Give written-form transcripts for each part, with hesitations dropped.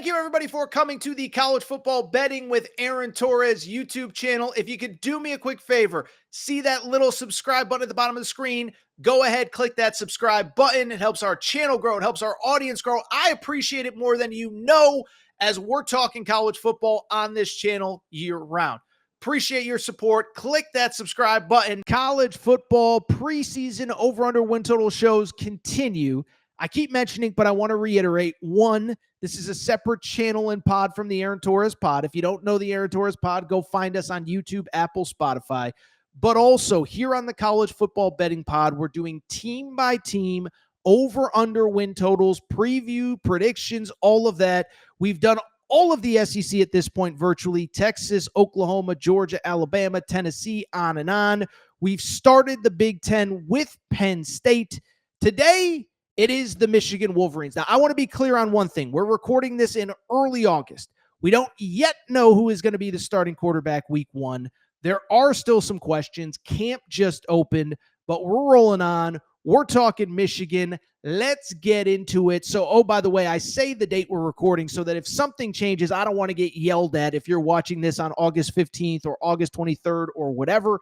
you, everybody, for coming to the College Football Betting with Aaron Torres YouTube channel. If you could do me a quick favor, see that little subscribe button at the bottom of the screen. Go ahead, click that subscribe button. It helps our channel grow. It helps our audience grow. I appreciate it more than you know, as we're talking college football on this channel year-round. Appreciate your support. Click that subscribe button. College football preseason over-under win total shows continue. I keep mentioning, but I want to reiterate, one, this is a separate channel and pod from the Aaron Torres pod. If you don't know the Aaron Torres pod, go find us on YouTube, Apple, Spotify. But also here on the College Football Betting Pod, we're doing team by team, over-under win totals, preview, predictions, all of that. We've done all of the SEC at this point virtually: Texas, Oklahoma, Georgia, Alabama, Tennessee, on and on. We've started the Big Ten with Penn State. Today, it is the Michigan Wolverines. Now, I want to be clear on one thing. We're recording this in early August. We don't yet know who is going to be the starting quarterback week one. There are still some questions. Camp just opened, but we're rolling on. We're talking Michigan. Let's get into it. So, oh, by the way, I say the date we're recording so that if something changes, I don't want to get yelled at if you're watching this on August 15th or August 23rd or whatever.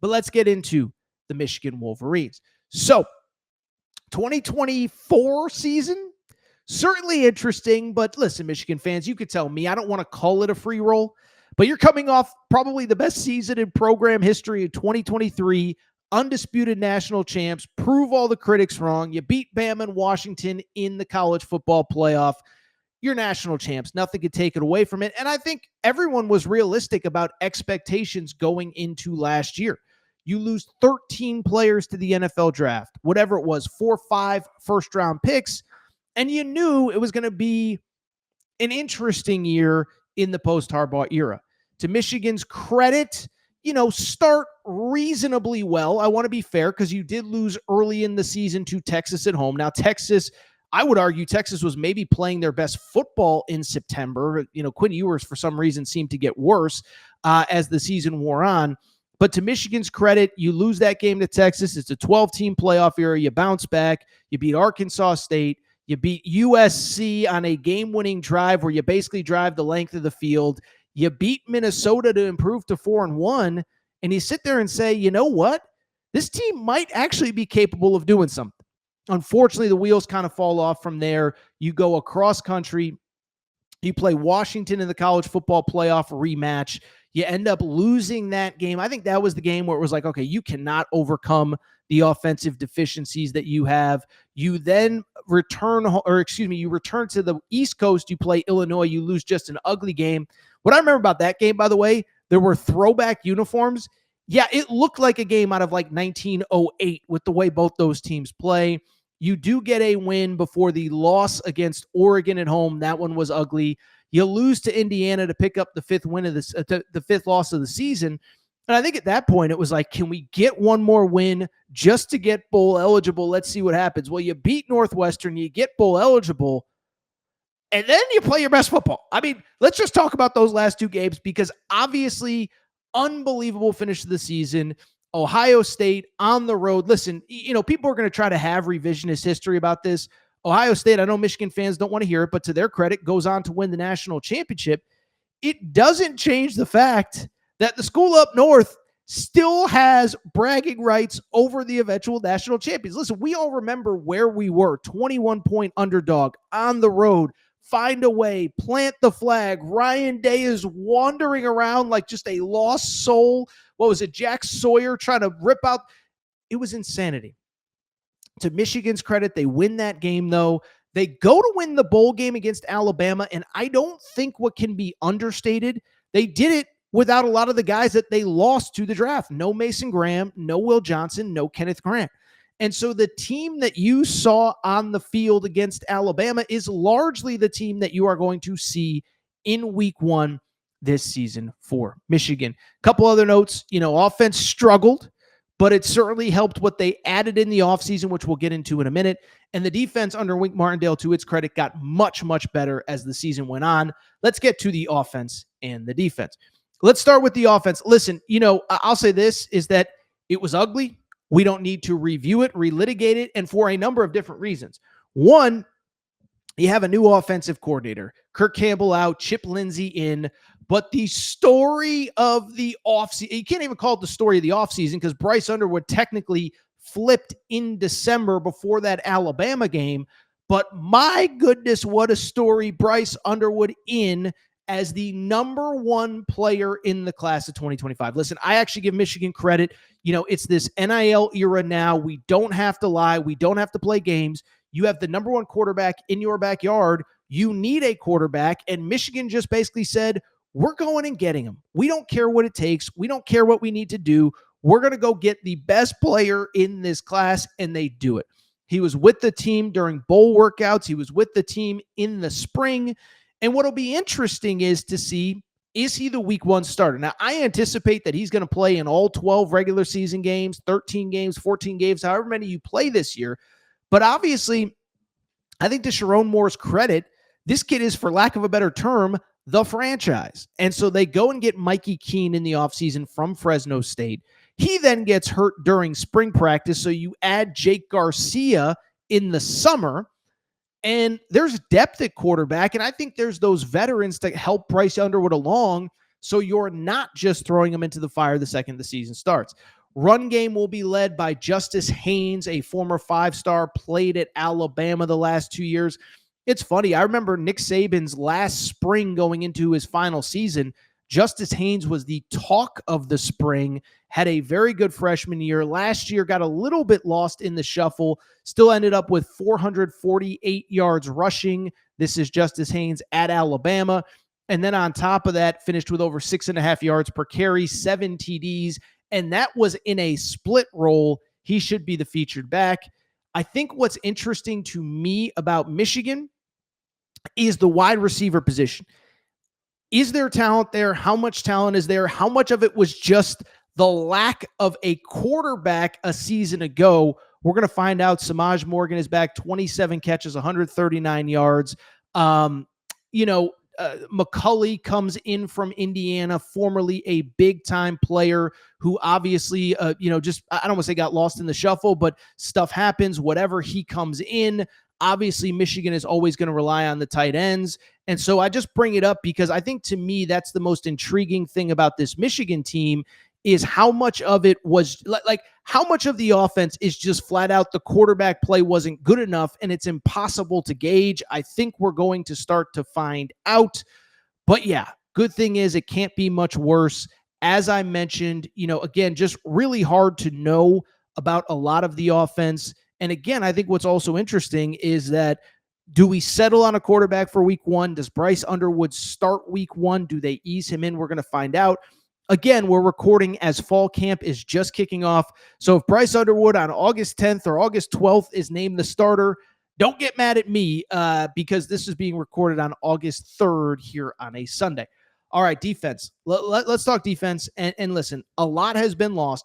But let's get into the Michigan Wolverines. So, 2024 season, certainly interesting, but listen, Michigan fans, you could tell me, I don't want to call it a free roll, but you're coming off probably the best season in program history in 2023, undisputed national champs, prove all the critics wrong. You beat Bama and Washington in the college football playoff. You're national champs. Nothing could take it away from it. And I think everyone was realistic about expectations going into last year. You lose 13 players to the NFL draft, whatever it was, 4 or 5 first-round picks, and you knew it was going to be an interesting year in the post-Harbaugh era. To Michigan's credit, start reasonably well. I want to be fair because you did lose early in the season to Texas at home. Now, Texas, I would argue Texas was maybe playing their best football in September. Quinn Ewers, for some reason, seemed to get worse as the season wore on. But to Michigan's credit, you lose that game to Texas. It's a 12-team playoff era. You bounce back. You beat Arkansas State. You beat USC on a game-winning drive where you basically drive the length of the field. You beat Minnesota to improve to 4-1. And you sit there and say, you know what? This team might actually be capable of doing something. Unfortunately, the wheels kind of fall off from there. You go across country. You play Washington in the college football playoff rematch. You end up losing that game. I think that was the game where it was like, okay, you cannot overcome the offensive deficiencies that you have. You then return to the East Coast. You play Illinois. You lose just an ugly game. What I remember about that game, by the way, there were throwback uniforms. Yeah, it looked like a game out of like 1908 with the way both those teams play. You do get a win before the loss against Oregon at home. That one was ugly. You lose to Indiana to pick up the 5th win of the 5th loss of the season. And I think at that point it was like, can we get one more win just to get bowl eligible? Let's see what happens. Well, you beat Northwestern, you get bowl eligible, and then you play your best football. I mean, let's just talk about those last 2 games because obviously unbelievable finish of the season. Ohio State on the road. Listen, people are going to try to have revisionist history about this. Ohio State, I know Michigan fans don't want to hear it, but to their credit, goes on to win the national championship. It doesn't change the fact that the school up north still has bragging rights over the eventual national champions. Listen, we all remember where we were, 21-point underdog on the road, find a way, plant the flag. Ryan Day is wandering around like just a lost soul. What was it, Jack Sawyer trying to rip out? It was insanity. To Michigan's credit, they win that game, though. They go to win the bowl game against Alabama, and I don't think what can be understated, they did it without a lot of the guys that they lost to the draft. No Mason Graham, no Will Johnson, no Kenneth Grant. And so the team that you saw on the field against Alabama is largely the team that you are going to see in week one this season for Michigan. Couple other notes, offense struggled, but it certainly helped what they added in the offseason, which we'll get into in a minute. And the defense under Wink Martindale, to its credit, got much, much better as the season went on. Let's get to the offense and the defense. Let's start with the offense. Listen, I'll say this, is that it was ugly. We don't need to review it, relitigate it, and for a number of different reasons. One, You have a new offensive coordinator, Kirk Campbell out, Chip Lindsey in. But the story of the offseason, you can't even call it the story of the offseason because Bryce Underwood technically flipped in December before that Alabama game. But my goodness, what a story. Bryce Underwood in as the number one player in the class of 2025. Listen, I actually give Michigan credit. It's this NIL era now. We don't have to lie. We don't have to play games. You have the number one quarterback in your backyard. You need a quarterback. And Michigan just basically said, we're going and getting him. We don't care what it takes. We don't care what we need to do. We're going to go get the best player in this class, and they do it. He was with the team during bowl workouts. He was with the team in the spring. And what'll be interesting is to see, is he the week one starter? Now, I anticipate that he's going to play in all 12 regular season games, 13 games, 14 games, however many you play this year. But obviously, I think to Sharon Moore's credit, this kid is, for lack of a better term, the franchise. And so they go and get Mikey Keene in the offseason from Fresno State. He then gets hurt during spring practice, so you add Jake Garcia in the summer, and there's depth at quarterback, and I think there's those veterans to help Bryce Underwood along, so you're not just throwing him into the fire the second the season starts. Run game will be led by Justice Haynes, a former five-star, played at Alabama the last 2 years. It's funny. I remember Nick Saban's last spring going into his final season. Justice Haynes was the talk of the spring, had a very good freshman year. Last year got a little bit lost in the shuffle, still ended up with 448 yards rushing. This is Justice Haynes at Alabama. And then on top of that, finished with over 6.5 yards per carry, 7 TDs, and that was in a split role. He should be the featured back. I think what's interesting to me about Michigan is the wide receiver position. Is there talent there? How much talent is there? How much of it was just the lack of a quarterback a season ago? We're going to find out. Samaj Morgan is back, 27 catches, 139 yards. McCulley comes in from Indiana, formerly a big-time player who obviously, I don't want to say got lost in the shuffle, but stuff happens. Whatever, he comes in. Obviously, Michigan is always going to rely on the tight ends. And so I just bring it up because I think, to me, that's the most intriguing thing about this Michigan team is how much of it was like how much of the offense is just flat out the quarterback play wasn't good enough and it's impossible to gauge. I think we're going to start to find out. But yeah, good thing is it can't be much worse. As I mentioned, again, just really hard to know about a lot of the offense. And again, I think what's also interesting is that, do we settle on a quarterback for week one? Does Bryce Underwood start week one? Do they ease him in? We're going to find out. Again, we're recording as fall camp is just kicking off. So if Bryce Underwood on August 10th or August 12th is named the starter, don't get mad at me because this is being recorded on August 3rd here on a Sunday. All right, defense. Let's talk defense. And listen, a lot has been lost.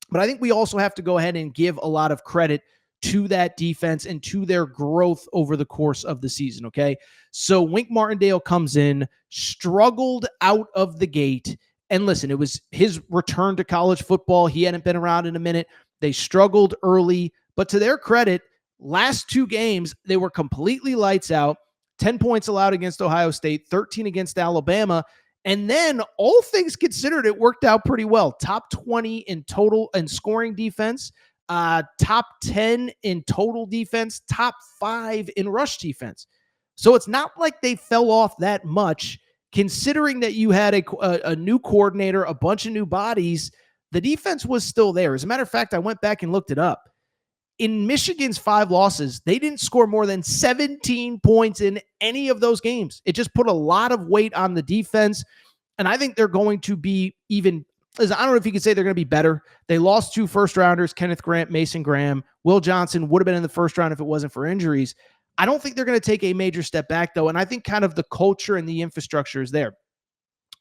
But I think we also have to go ahead and give a lot of credit to that defense and to their growth over the course of the season, okay? So Wink Martindale comes in, struggled out of the gate. And listen, it was his return to college football. He hadn't been around in a minute. They struggled early. But to their credit, last 2 games, they were completely lights out. 10 points allowed against Ohio State, 13 against Alabama. And then, all things considered, it worked out pretty well. Top 20 in total and scoring defense, top 10 in total defense, top 5 in rush defense. So it's not like they fell off that much, considering that you had a new coordinator, a bunch of new bodies. The defense was still there. As a matter of fact, I went back and looked it up. In Michigan's 5 losses, they didn't score more than 17 points in any of those games. It just put a lot of weight on the defense, and I think they're going to be even – I don't know if you could say they're going to be better. They lost 2 first-rounders, Kenneth Grant, Mason Graham. Will Johnson would have been in the first round if it wasn't for injuries. I don't think they're going to take a major step back, though, and I think kind of the culture and the infrastructure is there.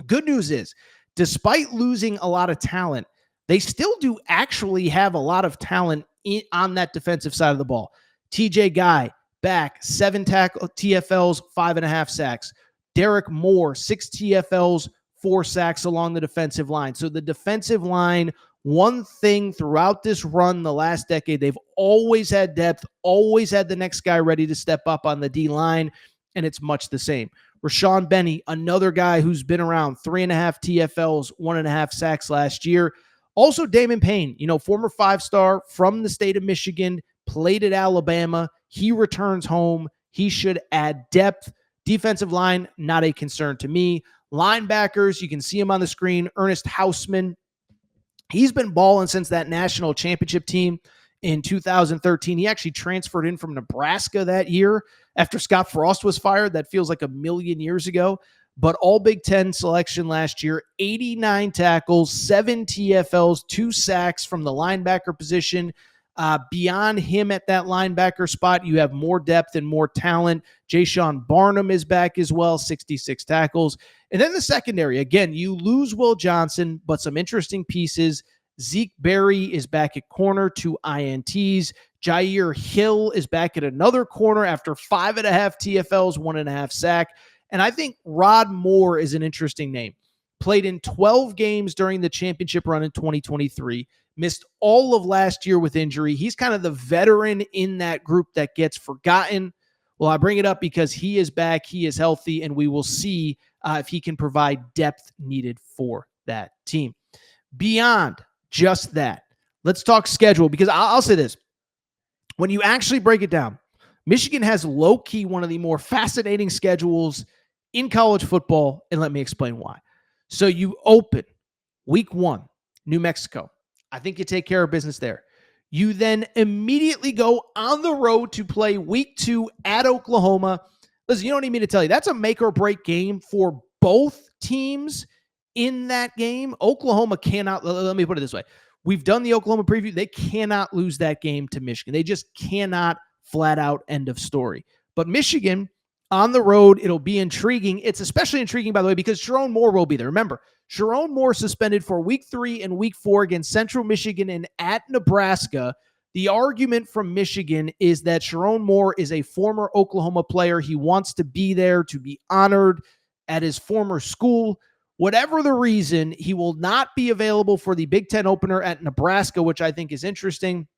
Good news is, despite losing a lot of talent, they still do actually have a lot of talent on that defensive side of the ball. TJ Guy, back, 7 tackle TFLs, 5.5 sacks. Derek Moore, 6 TFLs, 4 sacks along the defensive line. So the defensive line One thing throughout this run the last decade, they've always had depth, always had the next guy ready to step up on the D line, and it's much the same. Rashawn Benny, another guy who's been around, 3.5 TFLs, 1.5 sacks last year. Also, Damon Payne, former 5-star from the state of Michigan, played at Alabama. He returns home. He should add depth. Defensive line, not a concern to me. Linebackers, you can see him on the screen. Ernest Hausman, he's been balling since that national championship team in 2013. He actually transferred in from Nebraska that year after Scott Frost was fired. That feels like a million years ago. But all Big Ten selection last year, 89 tackles, 7 TFLs, 2 sacks from the linebacker position. Beyond him at that linebacker spot, you have more depth and more talent. Jaysean Barnum is back as well, 66 tackles. And then the secondary, again, you lose Will Johnson, but some interesting pieces. Zeke Berry is back at corner, 2 INTs. Jair Hill is back at another corner after 5.5 TFLs, 1.5 sack. And I think Rod Moore is an interesting name. Played in 12 games during the championship run in 2023. Missed all of last year with injury. He's kind of the veteran in that group that gets forgotten. Well, I bring it up because he is back, he is healthy, and we will see if he can provide depth needed for that team. Beyond just that, let's talk schedule, because I'll say this. When you actually break it down, Michigan has low-key one of the more fascinating schedules in college football, and let me explain why. So you open week 1, New Mexico. I think you take care of business there. You then immediately go on the road to play week 2 at Oklahoma. Listen, you don't need me to tell you, that's a make or break game for both teams in that game. Oklahoma cannot, let me put it this way. We've done the Oklahoma preview. They cannot lose that game to Michigan. They just cannot, flat out, end of story. But Michigan on the road, it'll be intriguing. It's especially intriguing, by the way, because Sharon Moore will be there. Remember, Sharon Moore suspended for week 3 and week 4 against Central Michigan and at Nebraska. The argument from Michigan is that Sharon Moore is a former Oklahoma player. He wants to be there to be honored at his former school. Whatever the reason, he will not be available for the Big Ten opener at Nebraska, which I think is interesting.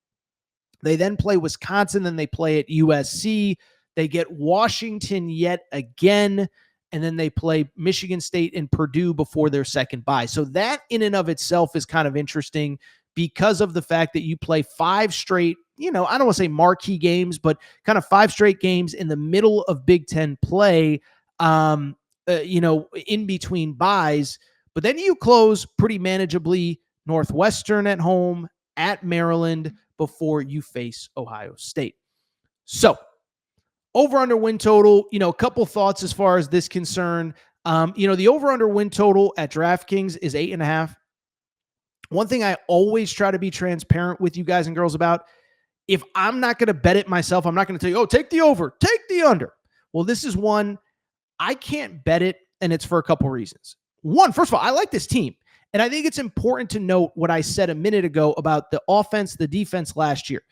They then play Wisconsin, then they play at USC. They get Washington yet again, and then they play Michigan State and Purdue before their second bye. So that in and of itself is kind of interesting because of the fact that you play 5 straight, I don't want to say marquee games, but kind of 5 straight games in the middle of Big Ten play, in between buys. But then you close pretty manageably Northwestern at home, at Maryland, before you face Ohio State. So over-under win total, a couple thoughts as far as this concern. The over-under win total at DraftKings is 8.5. One thing I always try to be transparent with you guys and girls about, if I'm not going to bet it myself, I'm not going to tell you, take the over, take the under. Well, this is one, I can't bet it, and it's for a couple reasons. One, first of all, I like this team. And I think it's important to note what I said a minute ago about the offense, the defense last year.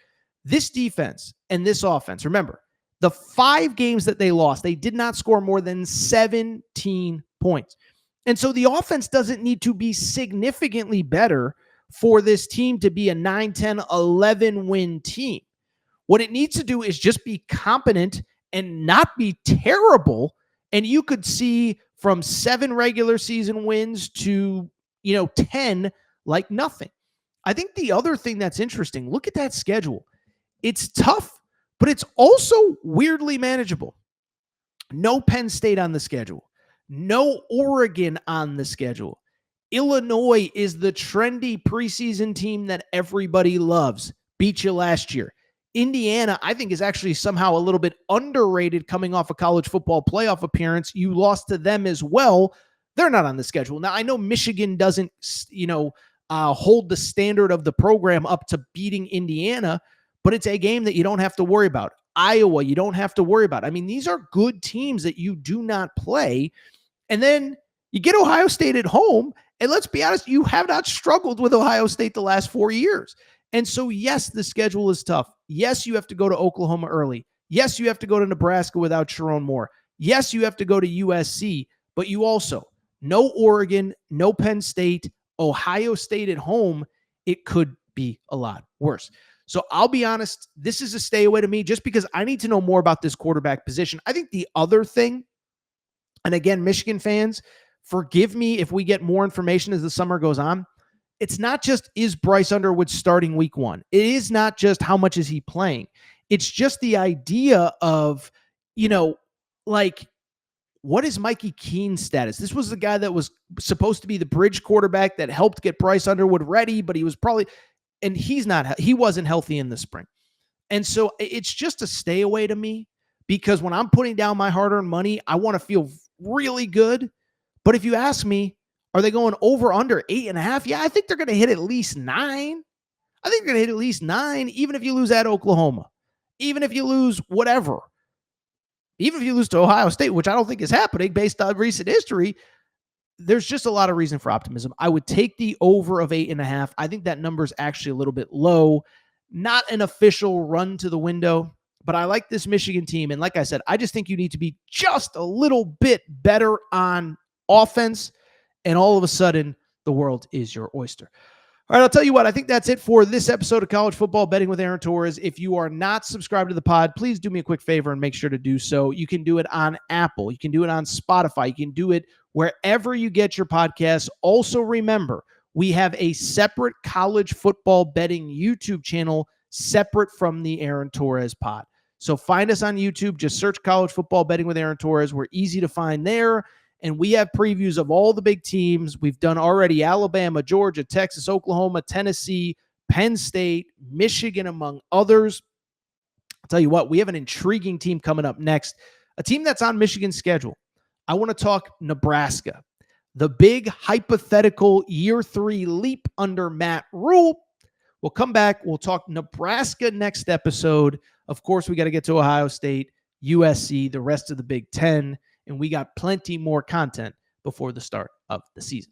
This defense and this offense, remember, the 5 games that they lost, they did not score more than 17 points. And so the offense doesn't need to be significantly better for this team to be a 9, 10, 11 win team. What it needs to do is just be competent and not be terrible. And you could see from 7 regular season wins to, 10 like nothing. I think the other thing that's interesting, look at that schedule. It's tough, but it's also weirdly manageable. No Penn State on the schedule. No Oregon on the schedule. Illinois is the trendy preseason team that everybody loves. Beat you last year. Indiana, I think, is actually somehow a little bit underrated coming off a college football playoff appearance. You lost to them as well. They're not on the schedule. Now, I know Michigan doesn't, hold the standard of the program up to beating Indiana, but it's a game that you don't have to worry about. Iowa, you don't have to worry about. I mean, these are good teams that you do not play. And then you get Ohio State at home, and let's be honest, you have not struggled with Ohio State the last 4 years. And so, yes, the schedule is tough. Yes, you have to go to Oklahoma early. Yes, you have to go to Nebraska without Sharon Moore. Yes, you have to go to USC, but you also, no Oregon, no Penn State, Ohio State at home. it could be a lot worse. So I'll be honest, this is a stay away to me just because I need to know more about this quarterback position. I think the other thing, and again, Michigan fans, forgive me if we get more information as the summer goes on. It's not just, is Bryce Underwood starting week one? It is not just how much is he playing? It's just the idea of, like, what is Mikey Keene's status? This was the guy that was supposed to be the bridge quarterback that helped get Bryce Underwood ready, but he wasn't healthy in the spring. And so it's just a stay away to me, because when I'm putting down my hard-earned money, I want to feel really good. But if you ask me, are they going over under 8.5? Yeah, I think they're going to hit at least 9. I think they're going to hit at least 9, even if you lose at Oklahoma, even if you lose whatever, even if you lose to Ohio State, which I don't think is happening based on recent history. There's just a lot of reason for optimism. I would take the over of 8.5. I think that number is actually a little bit low. Not an official run to the window, but I like this Michigan team. And like I said, I just think you need to be just a little bit better on offense, and all of a sudden, the world is your oyster. All right, I'll tell you what, I think that's it for this episode of College Football Betting with Aaron Torres. If you are not subscribed to the pod, please do me a quick favor and make sure to do so. You can do it on Apple. You can do it on Spotify. You can do it wherever you get your podcasts. Also, remember, we have a separate college football betting YouTube channel separate from the Aaron Torres pod. So find us on YouTube. Just search College Football Betting with Aaron Torres. We're easy to find there. And we have previews of all the big teams. We've done already Alabama, Georgia, Texas, Oklahoma, Tennessee, Penn State, Michigan, among others. I'll tell you what, we have an intriguing team coming up next, a team that's on Michigan's schedule. I want to talk Nebraska, the big hypothetical year 3 leap under Matt Rule. We'll come back. We'll talk Nebraska next episode. Of course, we got to get to Ohio State, USC, the rest of the Big Ten. And we got plenty more content before the start of the season.